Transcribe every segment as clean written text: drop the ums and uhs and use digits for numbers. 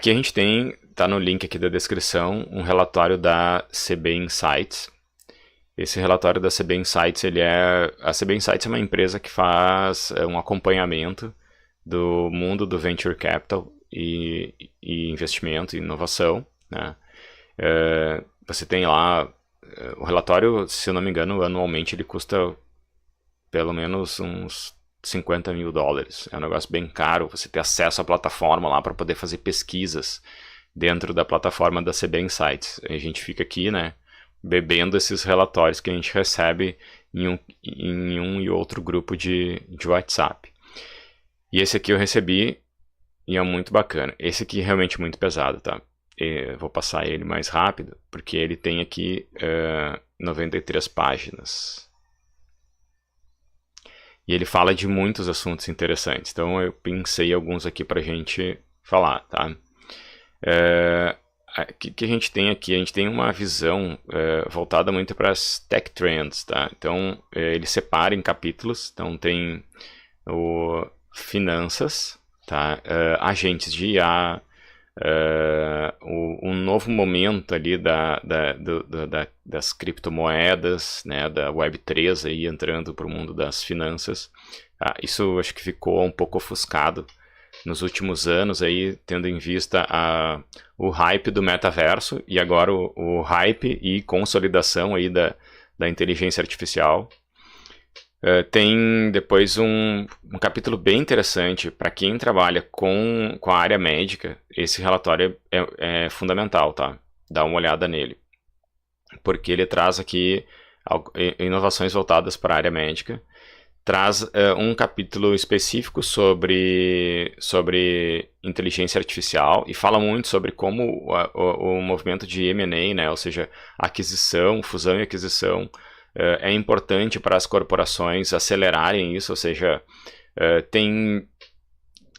Aqui a gente tem, tá no link aqui da descrição, um relatório da CB Insights. Esse relatório da CB Insights, a CB Insights é uma empresa que faz um acompanhamento do mundo do venture capital e investimento e inovação, né? Você tem lá, o relatório, se eu não me engano, anualmente ele custa pelo menos uns $50 mil. É um negócio bem caro, você ter acesso à plataforma lá para poder fazer pesquisas dentro da plataforma da CB Insights. A gente fica aqui, né, bebendo esses relatórios que a gente recebe em um e outro grupo de WhatsApp. E esse aqui eu recebi e é muito bacana. Esse aqui é realmente muito pesado, tá? Eu vou passar ele mais rápido, porque ele tem aqui 93 páginas. E ele fala de muitos assuntos interessantes. Então eu pensei alguns aqui pra gente falar, tá? O que a gente tem aqui? A gente tem uma visão voltada muito para as tech trends, tá? Então ele separa em capítulos. Então tem o finanças, tá? Agentes de IA, um novo momento ali das criptomoedas, né, da Web3 aí entrando para o mundo das finanças. Isso acho que ficou um pouco ofuscado nos últimos anos aí, tendo em vista o hype do metaverso e agora o hype e consolidação aí da inteligência artificial. Tem depois um capítulo bem interessante para quem trabalha com a área médica. Esse relatório é fundamental, tá? Dá uma olhada nele, porque ele traz aqui inovações voltadas para a área médica. Traz um capítulo específico sobre inteligência artificial e fala muito sobre como o movimento de M&A, né? Ou seja, aquisição, fusão e aquisição, é importante para as corporações acelerarem isso, ou seja, tem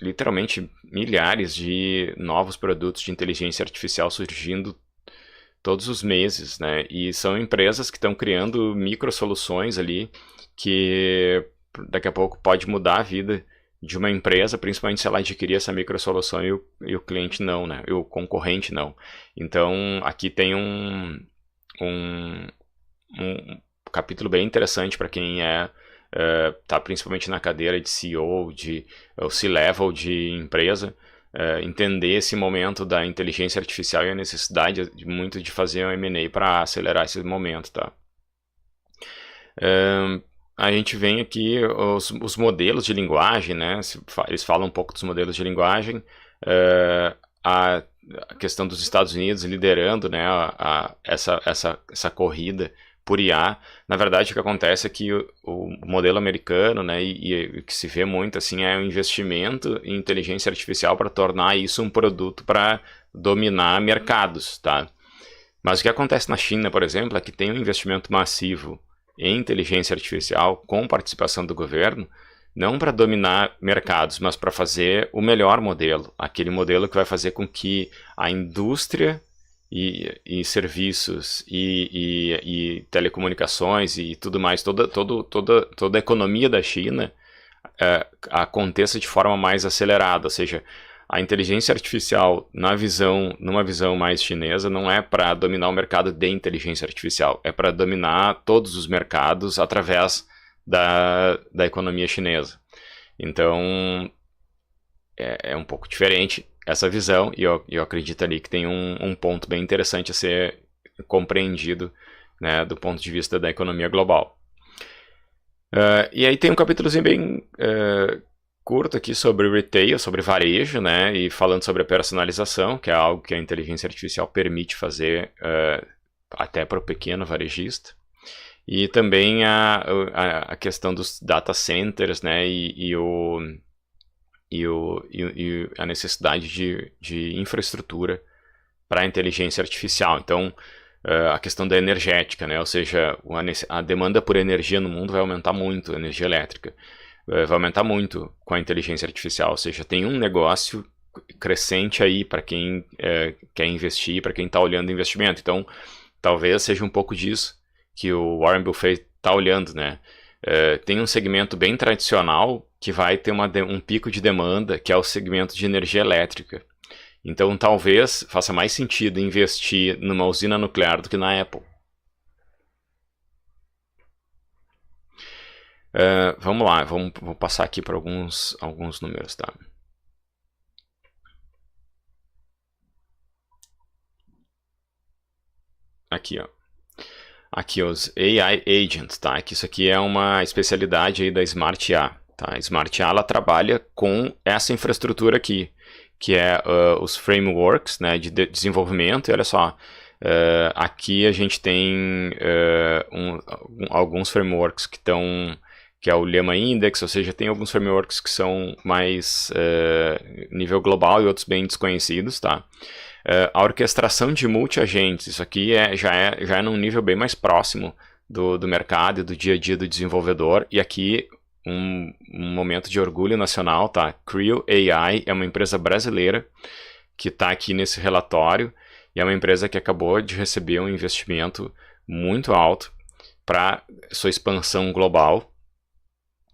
literalmente milhares de novos produtos de inteligência artificial surgindo todos os meses, né? E são empresas que estão criando micro soluções ali que daqui a pouco pode mudar a vida de uma empresa, principalmente se ela adquirir essa micro solução e o cliente não, né? E o concorrente não. Então aqui tem um capítulo bem interessante para quem está principalmente na cadeira de CEO, ou C-level de empresa, entender esse momento da inteligência artificial e a necessidade muito de fazer um M&A para acelerar esse momento, tá? A gente vem aqui os modelos de linguagem, né? Eles falam um pouco dos modelos de linguagem, a questão dos Estados Unidos liderando, né, essa corrida por IA. Na verdade, o que acontece é que o modelo americano, né, e o que se vê muito assim é o investimento em inteligência artificial para tornar isso um produto para dominar mercados, tá? Mas o que acontece na China, por exemplo, é que tem um investimento massivo em inteligência artificial com participação do governo, não para dominar mercados, mas para fazer o melhor modelo, aquele modelo que vai fazer com que a indústria e serviços e telecomunicações e tudo mais, toda a economia da China aconteça de forma mais acelerada, ou seja, a inteligência artificial numa visão mais chinesa não é para dominar o mercado de inteligência artificial, é para dominar todos os mercados através da economia chinesa. Então é um pouco diferente essa visão, e eu acredito ali que tem um ponto bem interessante a ser compreendido, né, do ponto de vista da economia global. E aí tem um capítulozinho bem curto aqui sobre retail, sobre varejo, né, e falando sobre a personalização, que é algo que a inteligência artificial permite fazer até para o pequeno varejista. E também a questão dos data centers, né, e a necessidade de infraestrutura para a inteligência artificial. Então, a questão da energética, né? Ou seja, a demanda por energia no mundo vai aumentar muito, energia elétrica. Vai aumentar muito com a inteligência artificial. Ou seja, tem um negócio crescente aí para quem quer investir, para quem está olhando investimento. Então, talvez seja um pouco disso que o Warren Buffett está olhando, né? Tem um segmento bem tradicional que vai ter um pico de demanda, que é o segmento de energia elétrica. Então talvez faça mais sentido investir numa usina nuclear do que na Apple. Vamos lá, vou passar aqui para alguns números, tá? Aqui, ó. Aqui os AI Agents, tá? Que isso aqui é uma especialidade aí da Smart A, tá? A Smart A, ela trabalha com essa infraestrutura aqui, que é os frameworks, né, de desenvolvimento. E olha só, aqui a gente tem alguns frameworks que é o Llama Index, ou seja, tem alguns frameworks que são mais nível global e outros bem desconhecidos, tá? A orquestração de multi-agentes, isso aqui já é num nível bem mais próximo do mercado e do dia a dia do desenvolvedor, e aqui um momento de orgulho nacional, tá? Creo AI é uma empresa brasileira que está aqui nesse relatório, e é uma empresa que acabou de receber um investimento muito alto para sua expansão global,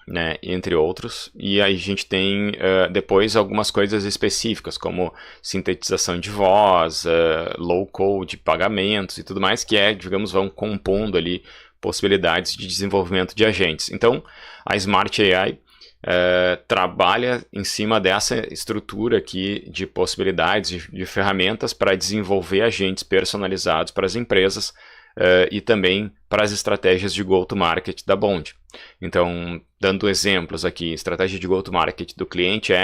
né, entre outros, e aí a gente tem depois algumas coisas específicas, como sintetização de voz, low code, pagamentos e tudo mais, que digamos, vão compondo ali possibilidades de desenvolvimento de agentes. Então, a Smart AI trabalha em cima dessa estrutura aqui de possibilidades, de ferramentas para desenvolver agentes personalizados para as empresas, e também para as estratégias de go-to-market da Bond. Então, dando exemplos aqui, estratégia de go-to-market do cliente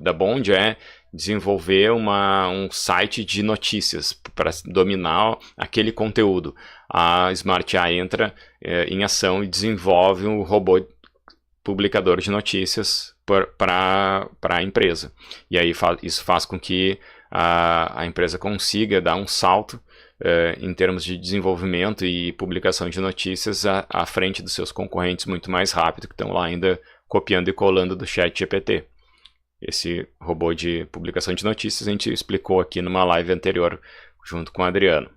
da Bond é desenvolver um site de notícias para dominar aquele conteúdo. A Smart AI entra em ação e desenvolve um robô publicador de notícias para a empresa. E aí isso faz com que a empresa consiga dar um salto em termos de desenvolvimento e publicação de notícias à frente dos seus concorrentes muito mais rápido, que estão lá ainda copiando e colando do ChatGPT. Esse robô de publicação de notícias a gente explicou aqui numa live anterior junto com o Adriano.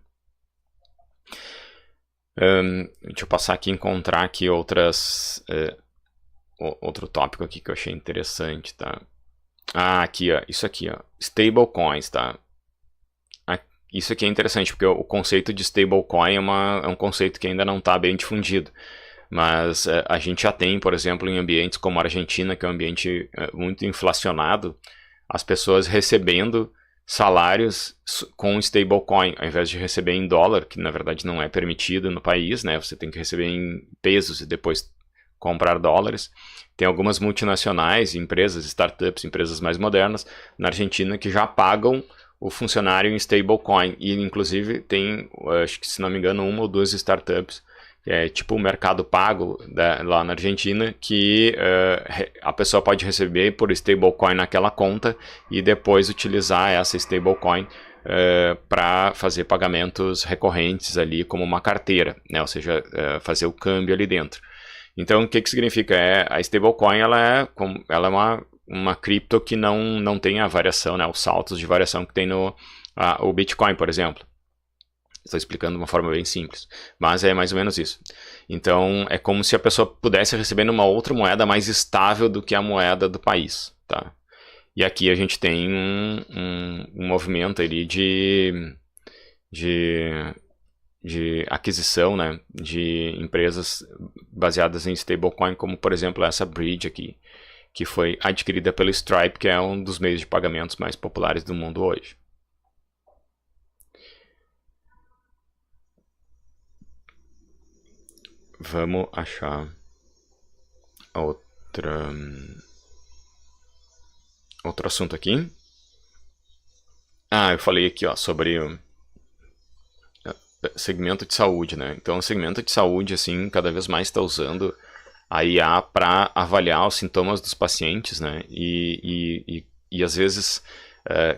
Deixa eu passar aqui e encontrar aqui outro tópico aqui que eu achei interessante, tá? Aqui, ó, isso aqui, ó, stablecoins, tá? Isso aqui é interessante, porque o conceito de stablecoin é um conceito que ainda não está bem difundido. Mas a gente já tem, por exemplo, em ambientes como a Argentina, que é um ambiente muito inflacionado, as pessoas recebendo salários com stablecoin, ao invés de receber em dólar, que na verdade não é permitido no país, né? Você tem que receber em pesos e depois comprar dólares. Tem algumas multinacionais, empresas, startups, empresas mais modernas na Argentina que já pagam o funcionário em stablecoin, e inclusive tem, acho que se não me engano, uma ou duas startups, tipo o Mercado Pago lá na Argentina, que a pessoa pode receber por stablecoin naquela conta e depois utilizar essa stablecoin para fazer pagamentos recorrentes ali como uma carteira, né? Ou seja, fazer o câmbio ali dentro. Então, o que significa? A stablecoin ela é uma cripto que não tem a variação, né, os saltos de variação que tem o Bitcoin, por exemplo. Estou explicando de uma forma bem simples, mas é mais ou menos isso. Então, é como se a pessoa pudesse receber numa outra moeda mais estável do que a moeda do país, tá? E aqui a gente tem um movimento ali de aquisição, né, de empresas baseadas em stablecoin, como por exemplo essa Bridge aqui, que foi adquirida pelo Stripe, que é um dos meios de pagamentos mais populares do mundo hoje. Vamos achar outro assunto aqui. Eu falei aqui, ó, sobre o segmento de saúde, né? Então, o segmento de saúde, assim, cada vez mais está usando a IA para avaliar os sintomas dos pacientes, né? E às vezes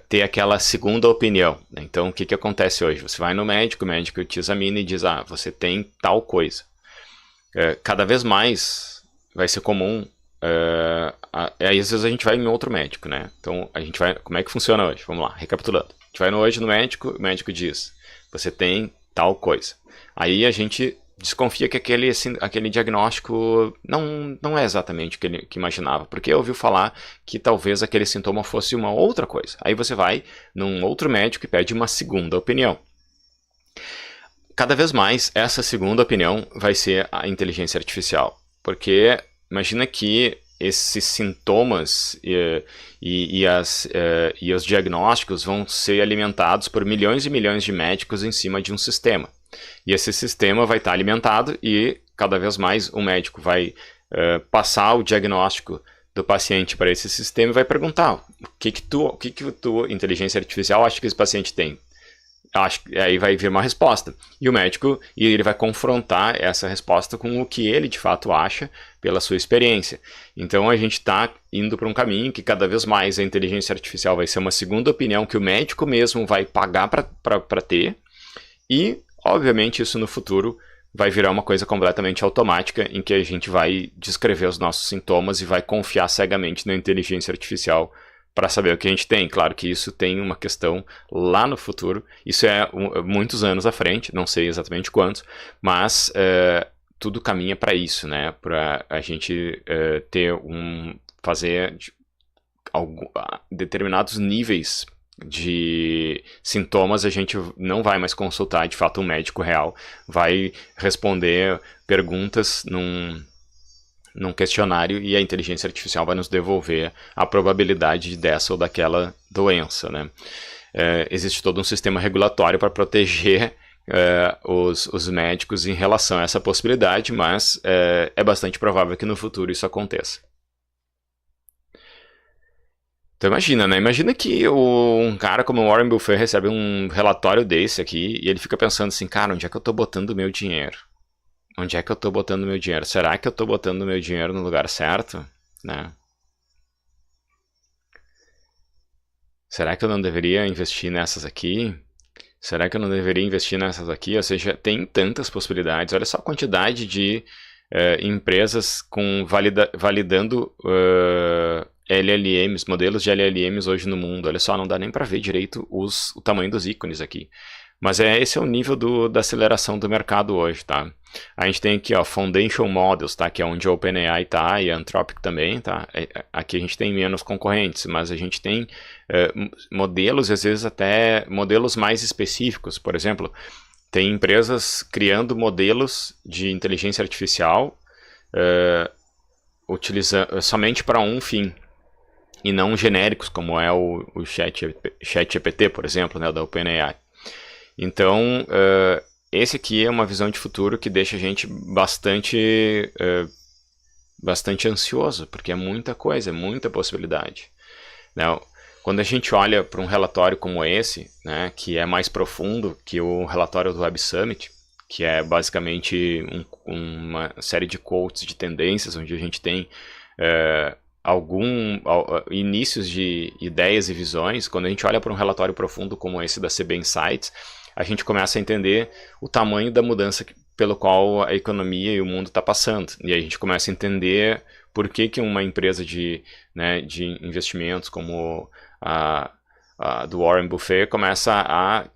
ter aquela segunda opinião, né? Então, o que acontece hoje? Você vai no médico, o médico te examina e diz, você tem tal coisa. Cada vez mais vai ser comum, aí às vezes a gente vai em outro médico, né? Então, a gente vai, como é que funciona hoje? Vamos lá, recapitulando. A gente vai hoje no médico, o médico diz, você tem tal coisa. Aí a gente desconfia que aquele diagnóstico não é exatamente o que ele imaginava, porque ouviu falar que talvez aquele sintoma fosse uma outra coisa. Aí você vai num outro médico e pede uma segunda opinião. Cada vez mais, essa segunda opinião vai ser a inteligência artificial, porque imagina que esses sintomas e os diagnósticos vão ser alimentados por milhões e milhões de médicos em cima de um sistema. E esse sistema vai estar alimentado e cada vez mais o médico vai passar o diagnóstico do paciente para esse sistema e vai perguntar o que tua inteligência artificial acha que esse paciente tem. Aí vai vir uma resposta. E o médico ele vai confrontar essa resposta com o que ele de fato acha pela sua experiência. Então a gente está indo para um caminho que cada vez mais a inteligência artificial vai ser uma segunda opinião que o médico mesmo vai pagar para ter. E, obviamente, isso no futuro vai virar uma coisa completamente automática em que a gente vai descrever os nossos sintomas e vai confiar cegamente na inteligência artificial para saber o que a gente tem. Claro que isso tem uma questão lá no futuro, isso é muitos anos à frente, não sei exatamente quantos, mas tudo caminha para isso, né? Para a gente fazer determinados níveis de sintomas, a gente não vai mais consultar de fato um médico real, vai responder perguntas num questionário e a inteligência artificial vai nos devolver a probabilidade dessa ou daquela doença, né? Existe todo um sistema regulatório para proteger os médicos em relação a essa possibilidade, mas é bastante provável que no futuro isso aconteça. Então imagina, né? Imagina que um cara como o Warren Buffett recebe um relatório desse aqui e ele fica pensando assim, cara, onde é que eu tô botando o meu dinheiro? Onde é que eu tô botando o meu dinheiro? Será que eu tô botando o meu dinheiro no lugar certo? Né? Será que eu não deveria investir nessas aqui? Será que eu não deveria investir nessas aqui? Ou seja, tem tantas possibilidades. Olha só a quantidade de empresas validando LLMs, modelos de LLMs hoje no mundo. Olha só, não dá nem para ver direito o tamanho dos ícones aqui. Mas esse é o nível da aceleração do mercado hoje, tá? A gente tem aqui, ó, Foundation Models, tá? Que é onde a OpenAI tá e a Anthropic também, tá? Aqui a gente tem menos concorrentes, mas a gente tem modelos, às vezes até modelos mais específicos. Por exemplo, tem empresas criando modelos de inteligência artificial somente para um fim, e não genéricos, como é o ChatGPT, por exemplo, né, da OpenAI. Então, esse aqui é uma visão de futuro que deixa a gente bastante ansioso, porque é muita coisa, é muita possibilidade. Né? Quando a gente olha para um relatório como esse, né, que é mais profundo que o relatório do Web Summit, que é basicamente uma série de quotes de tendências, onde a gente tem inícios de ideias e visões. Quando a gente olha para um relatório profundo como esse da CB Insights, a gente começa a entender o tamanho da mudança pelo qual a economia e o mundo está passando. E aí a gente começa a entender por que uma empresa de investimentos como a do Warren Buffett começa a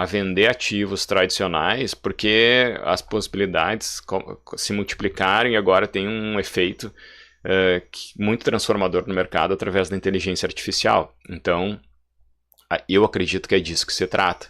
vender ativos tradicionais, porque as possibilidades se multiplicaram e agora tem um efeito muito transformador no mercado através da inteligência artificial. Então, eu acredito que é disso que se trata.